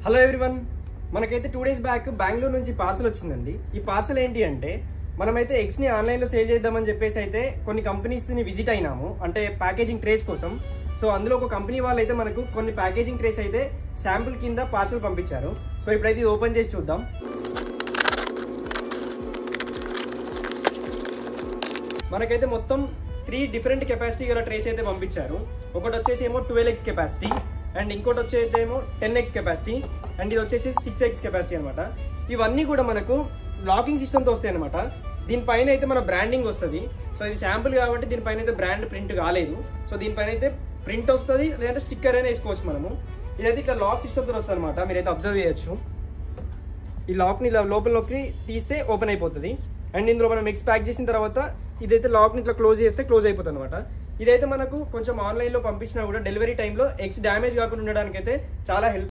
Hello everyone, మనకైతే 2 days back Bengaluru నుంచి parcel వచ్చిందండి. ఈ పార్సల్ ఏంటి అంటే మనమైతే ఎగ్స్ ని ఆన్లైన్ లో సేల్ చేద్దామని చెప్పేసి అయితే కొన్ని కంపెనీస్ ని విజిట్ అయినాము, అంటే ప్యాకేజింగ్ ట్రేస్ కోసం. సో అందులో ఒక కంపెనీ వాళ్ళు అయితే మనకు కొన్ని ప్యాకేజింగ్ ట్రేస్ అయితే శాంపుల్ కింద పార్సల్ పంపించారు. సో ఇప్పుడైతే ఇది ఓపెన్ చేసి చూద్దాం. మనకైతే మొత్తం 3 డిఫరెంట్ కెపాసిటీ గల ట్రేస్ అయితే పంపించారు. ఒకటి వచ్చేసి ఏమో 12x కెపాసిటీ, అండ్ ఇంకోటి వచ్చేసి ఏమో 10x కెపాసిటీ, అండ్ ఇది వచ్చేసి 6x కెపాసిటీ అనమాట. ఇవన్నీ కూడా మనకు లాకింగ్ సిస్టమ్తో వస్తాయి అనమాట. దీనిపైన అయితే మన బ్రాండింగ్ వస్తుంది. సో ఇది శాంపుల్ కాబట్టి దీనిపైన అయితే బ్రాండ్ ప్రింట్ కాలేదు. సో దీనిపైన అయితే ప్రింట్ వస్తుంది, లేదంటే స్టిక్కర్ అయినా వేసుకోవచ్చు మనము. ఇదైతే ఇట్లా లాక్ సిస్టమ్తో వస్తుంది అనమాట. మీరైతే అబ్జర్వ్ చేయొచ్చు. ఈ లాక్ని ఇలా లోపలికి తీస్తే ఓపెన్ అయిపోతుంది. అండ్ ఇందులో మనం ఎగ్స్ ప్యాక్ చేసిన తర్వాత ఇదైతే లాక్ని ఇట్లా క్లోజ్ చేస్తే క్లోజ్ అయిపోతుంది అనమాట. ఇదైతే మనకు కొంచెం ఆన్లైన్లో పంపించినా కూడా డెలివరీ టైంలో ఎగ్స్ డ్యామేజ్ కాకుండా ఉండడానికి అయితే చాలా హెల్ప్